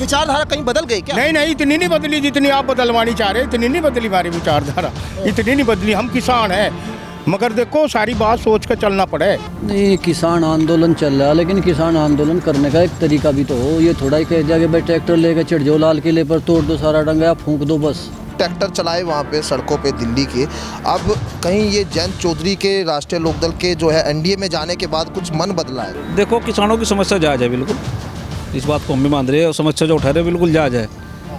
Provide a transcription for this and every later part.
विचारधारा कहीं बदल गई क्या? नहीं नहीं, इतनी नहीं बदली जितनी आप बदलवानी चाह रहे, इतनी नहीं बदली हमारी विचारधारा, इतनी नहीं बदली। हम किसान हैं, मगर देखो सारी बात सोच कर चलना पड़े। नहीं, किसान आंदोलन चल रहा है, लेकिन किसान आंदोलन करने का एक तरीका भी तो हो। ये थोड़ा ही कह दिया कि भाई ट्रैक्टर लेकर चढ़ जाओ लाल किले पर, तोड़ दो सारा डंगा, फूंक दो बस। ट्रैक्टर चलाए वहाँ पे सड़कों पे दिल्ली के। अब कहीं ये जयंत चौधरी के राष्ट्रीय लोकदल के जो है एनडीए में जाने के बाद कुछ मन बदला है? देखो, किसानों की समस्या जायज़ है, बिल्कुल इस बात को हम भी मान रहे हैं, और समस्या जो उठा रहे हैं बिल्कुल जायज़ है।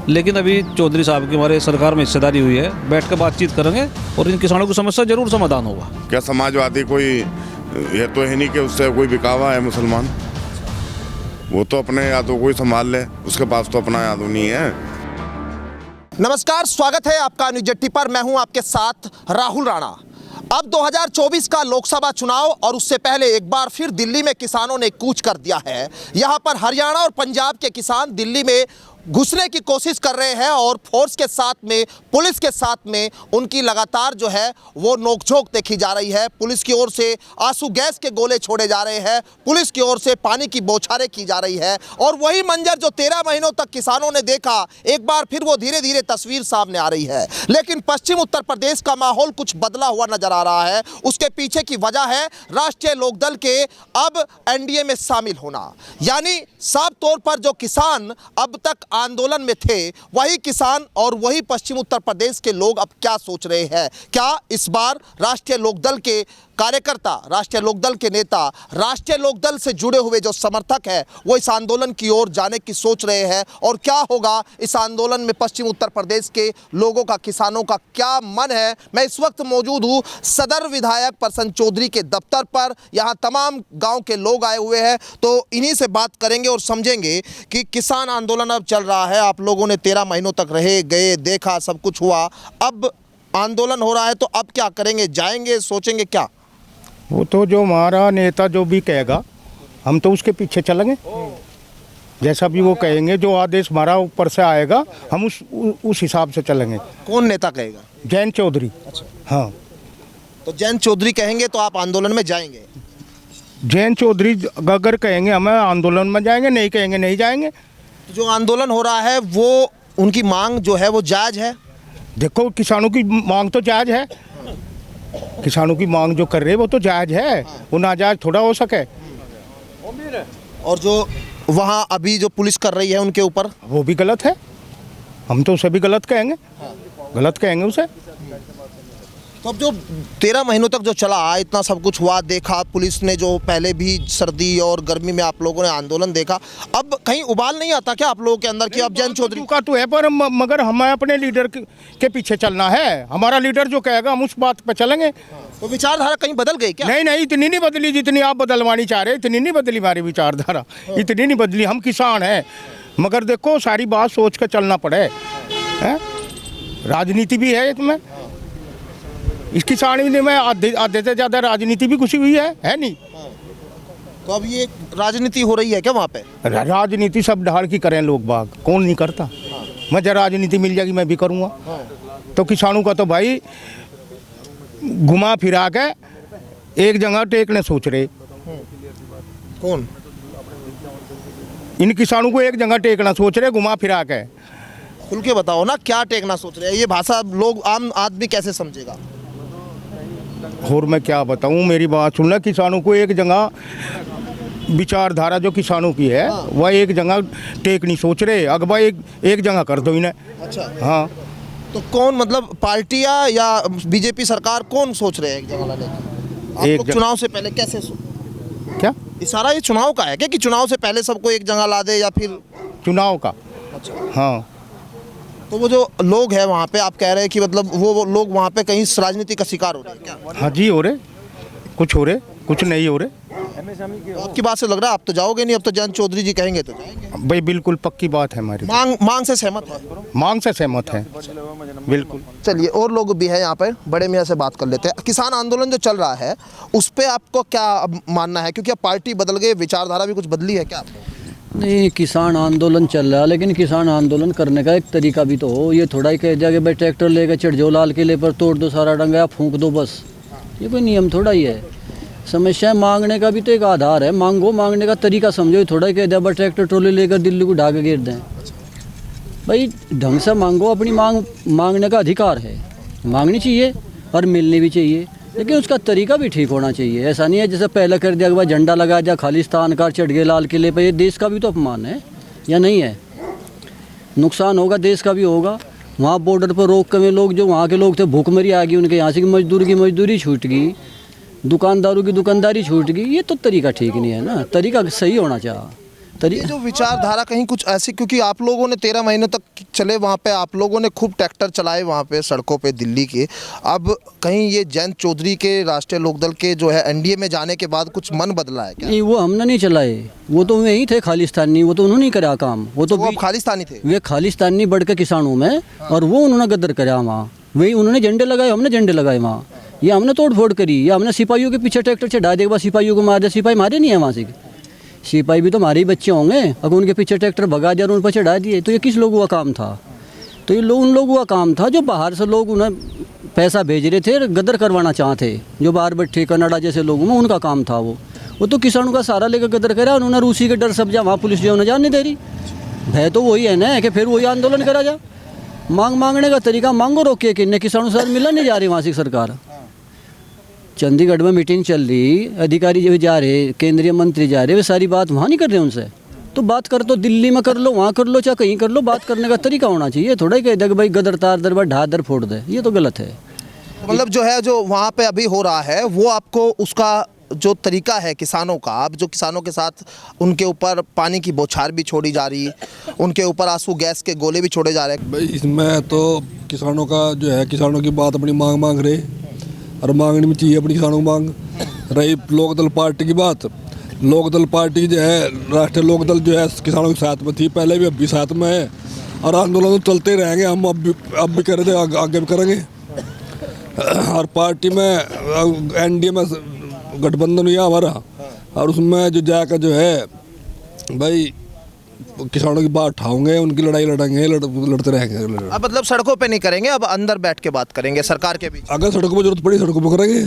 लेकिन अभी चौधरी साहब की हमारे सरकार में हिस्सेदारी हुई है, बैठ कर बातचीत करेंगे और इन किसानों की समस्या जरूर समाधान होगा। क्या समाजवादी कोई ये तो है नहीं कि उससे कोई बिकावा है मुसलमान, वो तो अपने यादों को ही संभाल ले, उसके पास तो अपना यादव नहीं है। नमस्कार, स्वागत है आपका न्यूज जेटी पर। मैं हूं आपके साथ राहुल राणा। अब 2024 का लोकसभा चुनाव और उससे पहले एक बार फिर दिल्ली में किसानों ने कूच कर दिया है। यहां पर हरियाणा और पंजाब के किसान दिल्ली में घुसने की कोशिश कर रहे हैं और फोर्स के साथ में, पुलिस के साथ में उनकी लगातार जो है वो नोकझोंक देखी जा रही है। पुलिस की ओर से आंसू गैस के गोले छोड़े जा रहे हैं, पुलिस की ओर से पानी की बौछारें की जा रही है। और वही मंजर जो 13 महीनों तक किसानों ने देखा, एक बार फिर वो धीरे धीरे तस्वीर सामने आ रही है। लेकिन पश्चिम उत्तर प्रदेश का माहौल कुछ बदला हुआ नजर आ रहा है। उसके पीछे की वजह है राष्ट्रीय लोकदल के अब एनडीए में शामिल होना। यानी साफ तौर पर जो किसान अब तक आंदोलन में थे, वही किसान और वही पश्चिम उत्तर प्रदेश के लोग अब क्या सोच रहे हैं? क्या इस बार राष्ट्रीय लोकदल के कार्यकर्ता, राष्ट्रीय लोकदल के नेता, राष्ट्रीय लोकदल से जुड़े हुए जो समर्थक हैं, वो इस आंदोलन की ओर जाने की सोच रहे हैं? और क्या होगा इस आंदोलन में पश्चिम उत्तर प्रदेश के लोगों का, किसानों का क्या मन है? मैं इस वक्त मौजूद हूँ सदर विधायक प्रसन्न चौधरी के दफ्तर पर। यहाँ तमाम गांव के लोग आए हुए हैं, तो इन्हीं से बात करेंगे और समझेंगे कि किसान आंदोलन अब चल रहा है। आप लोगों ने 13 महीनों तक रहे, गए, देखा, सब कुछ हुआ, अब आंदोलन हो रहा है, तो अब क्या करेंगे? जाएंगे, सोचेंगे क्या? वो तो जो हमारा नेता जो भी कहेगा, हम तो उसके पीछे चलेंगे। जैसा भी वो कहेंगे, जो आदेश हमारा ऊपर से आएगा, हम उस हिसाब से चलेंगे। कौन नेता कहेगा? जयंत चौधरी। अच्छा। हाँ, तो जयंत चौधरी कहेंगे तो आप आंदोलन में जाएंगे? जयंत चौधरी अगर कहेंगे हमें आंदोलन में जाएंगे, नहीं कहेंगे नहीं जाएंगे। तो जो आंदोलन हो रहा है वो उनकी मांग जो है वो जायज़ है? देखो, किसानों की मांग तो जायज़ है, किसानों की मांग जो कर रहे हैं वो तो जायज़ है, वो नाजायज थोड़ा हो सके। और जो वहाँ अभी जो पुलिस कर रही है उनके ऊपर, वो भी गलत है, हम तो उसे भी गलत कहेंगे, गलत कहेंगे उसे। तो अब जो 13 महीनों तक जो चला, इतना सब कुछ हुआ, देखा, पुलिस ने जो पहले भी सर्दी और गर्मी में आप लोगों ने आंदोलन देखा, अब कहीं उबाल नहीं आता क्या आप लोगों के अंदर कि अब जयंत चौधरी का तो है, पर मगर हमें अपने लीडर के पीछे चलना है। हमारा लीडर जो कहेगा हम उस बात पे चलेंगे। तो विचारधारा कहीं बदल गई क्या? नहीं नहीं, इतनी नहीं बदली जितनी आप बदलवानी चाह रहे, इतनी नहीं बदली हमारी विचारधारा, इतनी नहीं बदली। हम किसान हैं, मगर देखो सारी बात सोच कर चलना पड़े। राजनीति भी है इसमें, इस किसानी में आधे से ज़्यादा राजनीति भी घुसी हुई है नहीं? तो अब ये राजनीति हो रही है क्या वहाँ पे? राजनीति सब ढाल की करें लोग बाग, कौन नहीं करता? मुझे राजनीति मिल जाएगी मैं भी करूँगा। तो किसानों का तो भाई घुमा फिरा के एक जगह टेकने सोच रहे। कौन? इन किसानों को एक जगह टेकना सोच रहे, घुमा फिरा के। खुल के बताओ ना, क्या टेकना सोच रहे हैं? ये भाषा लोग, आम आदमी कैसे समझेगा? और मैं क्या बताऊं, मेरी बात सुनना, किसानों को एक जगह विचारधारा जो किसानों की है, वह एक जगह टेकनी सोच रहे। अगवा एक जगह कर दो इन्हें। अच्छा। हाँ, तो कौन, मतलब पार्टियां या बीजेपी सरकार कौन सोच रहे हैं एक जगह लाने की? आप लोग चुनाव से पहले कैसे क्या इशारा ये चुनाव का है क्या कि चुनाव से पहले सबको एक जगह ला दे, या फिर चुनाव का? अच्छा। हाँ, तो वो जो लोग हैं वहाँ पे, आप कह रहे हैं कि मतलब वो लोग वहाँ पे कहीं राजनीति का शिकार हो रहे हैं क्या? हाँ जी, हो रहे, कुछ हो रहे, कुछ नहीं हो रहे। तो आपकी बात से लग रहा है आप तो जाओगे नहीं, अब तो जयंत चौधरी जी कहेंगे तो जाएंगे। भाई बिल्कुल पक्की बात है हमारी। मांग से सहमत है? मांग से सहमत है, बिल्कुल। चलिए, और लोग भी हैं यहाँ पर, बड़े मियाँ से बात कर लेते हैं। किसान आंदोलन जो चल रहा है उस पर आपको क्या मानना है? क्योंकि अब पार्टी बदल गई, विचारधारा भी कुछ बदली है क्या? नहीं, किसान आंदोलन चल रहा है, लेकिन किसान आंदोलन करने का एक तरीका भी तो हो। ये थोड़ा ही कह दिया कि भाई ट्रैक्टर लेकर चढ़ जाओ लाल किले पर, तोड़ दो सारा डंगा, फूंक दो बस। ये कोई नियम थोड़ा ही है। समस्या मांगने का भी तो एक आधार है, मांगो, मांगने का तरीका समझो। थोड़ा ही कह दिया भाई ट्रैक्टर ट्रॉली लेकर दिल्ली को ढा के घेर दें, भाई ढंग से मांगो, अपनी मांगने का अधिकार है, मांगनी चाहिए और मिलनी भी चाहिए, लेकिन उसका तरीका भी ठीक होना चाहिए। ऐसा नहीं है जैसे पहले कर दिया कि भाई झंडा लगा दिया, खालिस्तान का चढ़ गए लाल किले पर, ये देश का भी तो अपमान है या नहीं है? नुकसान होगा, देश का भी होगा। वहाँ बॉर्डर पर रोक के लोग, जो वहाँ के लोग थे, भूखमरी आ गई, उनके यहाँ से की मजदूरी छूट गई, दुकानदारों की दुकानदारी छूट गई। ये तो तरीका ठीक नहीं है ना, तरीका सही होना चाहिए। ये जो विचारधारा कहीं कुछ ऐसी, क्योंकि आप लोगों ने 13 महीने तक चले वहाँ पे, आप लोगों ने खूब ट्रैक्टर चलाए वहाँ पे सड़कों पे दिल्ली के, अब कहीं ये जयंत चौधरी के राष्ट्रीय लोकदल के जो है एनडीए में जाने के बाद कुछ मन बदला है क्या? नहीं, वो हमने नहीं चलाए, वो तो वही थे खालिस्तानी, वो तो उन्होंने ही करा काम। वो तो वो अब खालिस्तानी थे, वे खालिस्तानी बढ़ के किसानों में, और वो उन्होंने गद्दार करा वहाँ, वही उन्होंने झंडे लगाए, हमने झंडे लगाए वहाँ। ये हमने तोड़ फोड़ करी, या हमने सिपाहियों के पीछे ट्रैक्टर चढ़ा देगा, सिपाहियों को मार दिया। सिपाही मारे नहीं है वहाँ से, सिपाही भी तो हमारे ही बच्चे होंगे, अगर उनके पीछे ट्रैक्टर भगा दिया और उन पर चढ़ा दिए, तो ये किस लोगों का काम था? तो ये उन लोगों का काम था जो बाहर से लोग उन्हें पैसा भेज रहे थे, गदर करवाना चाहते, जो बाहर बैठे कनाडा जैसे लोगों में, उनका काम था वो तो किसानों का सारा लेकर गदर करा। उन्होंने रूसी के डर सब जा, वहाँ पुलिस जो उन्हें जान नहीं दे रही है, तो वही है ना कि फिर वही आंदोलन करा जा। मांगने का तरीका मांगो, रोके कि किसानों से मिलने नहीं जा रही वहाँ से सरकार। चंडीगढ़ में मीटिंग चल रही, अधिकारी जो जा रहे, केंद्रीय मंत्री जा रहे, वे सारी बात वहाँ नहीं कर रहे उनसे। तो बात कर तो दिल्ली में कर लो, वहाँ कर लो, चाहे कहीं कर लो, बात करने का तरीका होना चाहिए। थोड़ा ही कह दे कि भाई गदर तार दर ढा दर फोड़ दे, ये तो गलत है। मतलब जो है, जो वहाँ पे अभी हो रहा है, वो आपको उसका जो तरीका है किसानों का, अब जो किसानों के साथ उनके ऊपर पानी की बौछार भी छोड़ी जा रही, उनके ऊपर आंसू गैस के गोले भी छोड़े जा रहे हैं। भाई इसमें तो किसानों का जो है, किसानों की बात अपनी मांग रहे, और मांगनी भी चाहिए अपनी किसानों की मांग। रही लोकदल पार्टी की बात, लोकदल पार्टी जो है, राष्ट्रीय लोकदल जो है, किसानों के साथ में थी पहले भी, अब भी साथ में है, और आंदोलन तो चलते रहेंगे। हम अब भी कर रहे थे, आगे भी करेंगे। और पार्टी में एनडीए में गठबंधन हुआ हमारा, और उसमें जो जाकर जो है भाई किसानों की बात उठाओगे, उनकी लड़ाई लड़ेंगे, लड़ते रहेंगे। अब मतलब सड़कों पे नहीं करेंगे, अब अंदर बैठ के बात करेंगे सरकार के बीच। अगर सड़कों पर जरूरत पड़ी सड़कों पर करेंगे,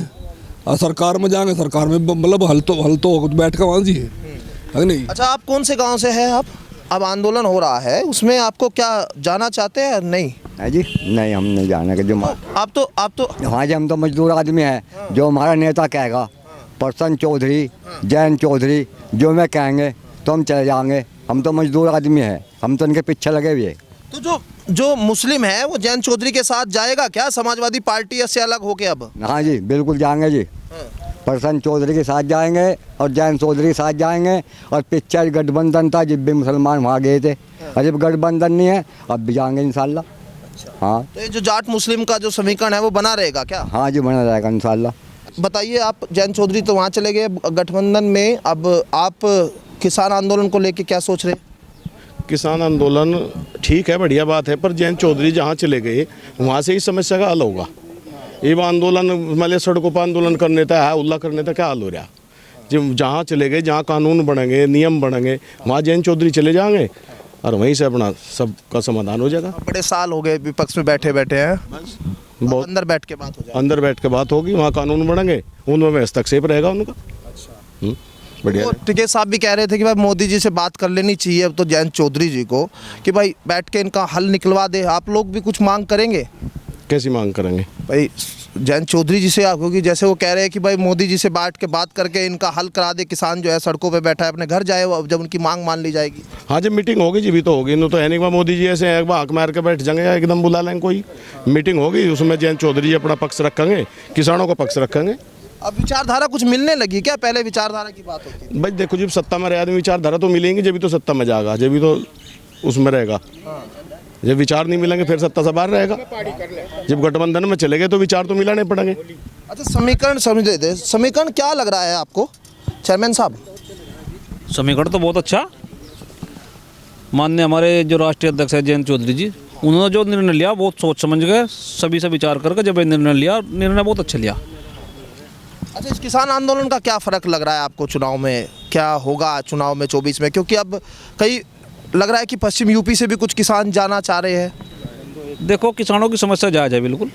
और सरकार में जाएंगे, सरकार में मतलब हल तो बैठ कर वहाँ जी है नहीं। अच्छा, आप कौन से गांव से हैं आप? अब आंदोलन हो रहा है, उसमें आपको क्या जाना चाहते हैं? नहीं है जी, नहीं हम नहीं जाने के। जो आप तो हाँ जी, हम तो मजदूर आदमी हैं। जो हमारा नेता कहेगा, प्रसन्न चौधरी, जयंत चौधरी, जो मैं कहेंगे तो हम चले जाएंगे। हम तो मजदूर आदमी हैं, हम तो उनके पीछे लगे हुए। तो जो मुस्लिम है वो जयंत चौधरी के साथ जाएगा क्या, समाजवादी पार्टी से अलग होके? अब हाँ जी, बिल्कुल जाएंगे जी। प्रसन्न चौधरी के साथ जाएंगे और जयंत चौधरी के साथ जाएंगे। और पीछे गठबंधन था, जब भी मुसलमान वहाँ गए थे, और जब गठबंधन नहीं है अब भी जाएंगे इंशाल्लाह। हाँ, तो ये जो जाट मुस्लिम का जो समीकरण है वो बना रहेगा क्या? हाँ जी, बना रहेगा इंशाल्लाह। बताइए, आप जयंत चौधरी तो वहाँ चले गए गठबंधन में, अब आप किसान आंदोलन को लेके क्या सोच रहे? किसान आंदोलन ठीक है, बढ़िया बात है, पर जयंत चौधरी जहाँ चले गए वहाँ से ही समस्या का हल होगा। ये आंदोलन मतलब सड़कों पर आंदोलन करने था, है उल्ला करने था, क्या हल हो रहा? जब जहाँ चले गए, जहाँ कानून बनेंगे, नियम बनेंगे, वहाँ जयंत चौधरी चले जाएंगे और वहीं से अपना सबका समाधान हो जाएगा। बड़े साल हो गए विपक्ष में बैठे हैं, बहुत अंदर बैठ के बात हो जाए, अंदर बैठ के बात होगी, वहाँ कानून बनेंगे, उनमें हस्तक्षेप रहेगा उनका। बढ़िया। तो टिकैत साहब भी कह रहे थे कि भाई मोदी जी से बात कर लेनी चाहिए अब तो जयंत चौधरी जी को, कि भाई बैठ के इनका हल निकलवा दे। आप लोग भी कुछ मांग करेंगे? कैसी मांग करेंगे? भाई जयंत चौधरी जी से, क्योंकि जैसे वो कह रहे हैं कि भाई मोदी जी से बैठ के बात करके इनका हल करा दे, किसान जो है सड़कों पे बैठा है अपने घर जाए जब उनकी मांग मान ली जाएगी। हाँ, जब मीटिंग होगी जी भी तो होगी, तो है नहीं कि मोदी जी ऐसे एक बार हक मार के बैठ जाएंगे या एकदम बुला लेंगे। कोई मीटिंग होगी, उसमें जयंत चौधरी जी अपना पक्ष रखेंगे, किसानों का पक्ष रखेंगे। अब विचारधारा कुछ मिलने लगी क्या? पहले विचारधारा की बात होती थी। भाई देखो, जब सत्ता में रहे आदमी विचारधारा तो मिलेंगी, जब भी तो सत्ता में जाएगा, जब भी तो उसमें रहेगा। जब विचार नहीं मिलेंगे फिर सत्ता से बाहर रहेगा। जब गठबंधन में चले गए तो विचार तो मिलाने पड़ेंगे। अच्छा, समीकरण समझ दे, समीकरण क्या लग रहा है आपको चेयरमैन साहब? समीकरण तो बहुत अच्छा, माननीय हमारे जो राष्ट्रीय अध्यक्ष है जयंत चौधरी जी, उन्होंने जो निर्णय लिया बहुत सोच समझ गए, सभी से विचार करके जब निर्णय लिया, निर्णय बहुत अच्छा लिया। अच्छा, इस किसान आंदोलन का क्या फ़र्क लग रहा है आपको चुनाव में? क्या होगा चुनाव में 24 में? क्योंकि अब कई लग रहा है कि पश्चिम यूपी से भी कुछ किसान जाना चाह रहे हैं। देखो, किसानों की समस्या जायज़ है, बिल्कुल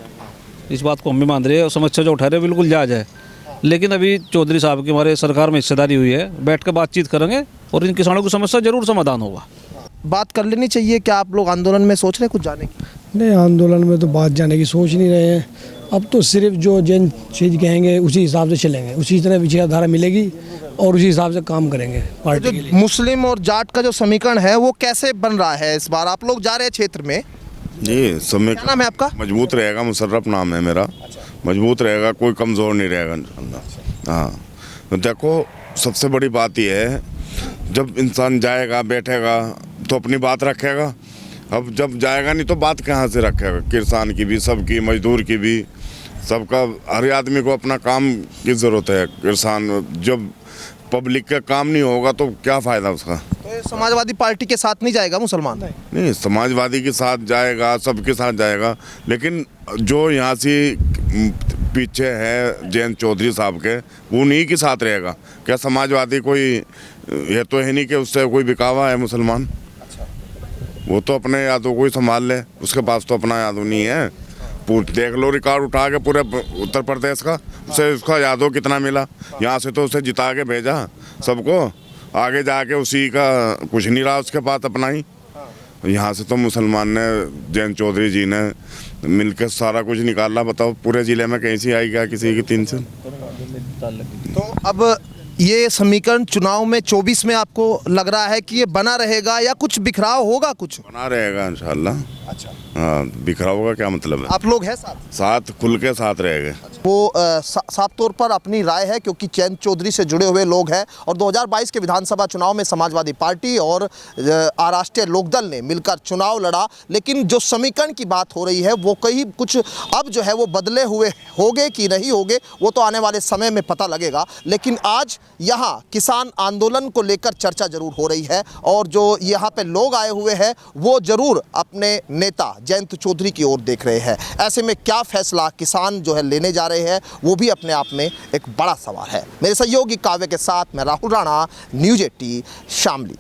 इस बात को हम भी मान रहे हैं, और समस्या जो उठा रहे हैं बिल्कुल जायज़ है। लेकिन अभी चौधरी साहब की हमारे सरकार में हिस्सेदारी हुई है, बैठ कर बातचीत करेंगे और इन किसानों की समस्या जरूर समाधान होगा। बात कर लेनी चाहिए? क्या आप लोग आंदोलन में सोच रहे हैं कुछ जाने की? नहीं, आंदोलन में तो बात जाने की सोच नहीं रहे हैं। अब तो सिर्फ जो जैन चीज कहेंगे उसी हिसाब से चलेंगे, उसी तरह विचारधारा मिलेगी और उसी हिसाब से काम करेंगे पार्टी के लिए। मुस्लिम और जाट का जो समीकरण है वो कैसे बन रहा है इस बार? आप लोग जा रहे हैं क्षेत्र में, जी समय क्या नाम है आपका? मजबूत रहेगा, मुशर्रफ नाम है मेरा। मजबूत रहेगा, कोई कमज़ोर नहीं रहेगा इंशाल्लाह। हाँ, तो देखो सबसे बड़ी बात यह है, जब इंसान जाएगा बैठेगा तो अपनी बात रखेगा। अब जब जाएगा नहीं तो बात कहाँ से रखेगा? किसान की भी, सबकी, मजदूर की भी, सबका, हर आदमी को अपना काम की ज़रूरत है। किसान जब पब्लिक का काम नहीं होगा तो क्या फ़ायदा उसका? तो ये समाजवादी पार्टी के साथ नहीं जाएगा मुसलमान? नहीं, समाजवादी के साथ जाएगा, सबके साथ जाएगा, लेकिन जो यहाँ से पीछे है जयंत चौधरी साहब के, वो उन्हीं के साथ रहेगा। क्या समाजवादी कोई ये तो है नहीं कि उससे कोई बिकावा है मुसलमान? वो तो अपने यादों को ही संभाल ले, उसके पास तो अपना यादव नहीं है। देख लो रिकॉर्ड उठा के पूरे उत्तर प्रदेश का, उसे उसका यादव कितना मिला। यहाँ से तो उसे जिता के भेजा सबको, आगे जाके उसी का कुछ नहीं रहा उसके पास अपना ही। यहाँ से तो मुसलमान ने, जयंत चौधरी जी ने मिलकर सारा कुछ निकाला। बताओ पूरे ज़िले में कहीं से आई क्या किसी की 3 से? तो अब ये समीकरण चुनाव में 24 में आपको लग रहा है कि ये बना रहेगा या कुछ बिखराव होगा? कुछ बना रहेगा इंशाल्लाह। अच्छा, हाँ, बिखराव का क्या मतलब है? आप लोग हैं साथ? साथ खुल के साथ रहेंगे। वो साफ तौर पर अपनी राय है, क्योंकि जयंत चौधरी से जुड़े हुए लोग हैं और 2022 के विधानसभा चुनाव में समाजवादी पार्टी और राष्ट्रीय लोकदल ने मिलकर चुनाव लड़ा। लेकिन जो समीकरण की बात हो रही है वो कहीं कुछ अब जो है वो बदले हुए होंगे कि नहीं होंगे, वो तो आने वाले समय में पता लगेगा। लेकिन आज यहाँ किसान आंदोलन को लेकर चर्चा जरूर हो रही है और जो यहाँ पे लोग आए हुए हैं वो जरूर अपने नेता जयंत चौधरी की ओर देख रहे हैं। ऐसे में क्या फैसला किसान जो है लेने जा रहे हैं वो भी अपने आप में एक बड़ा सवाल है। मेरे सहयोगी काव्य के साथ मैं राहुल राणा, न्यूज़ 18 शामली।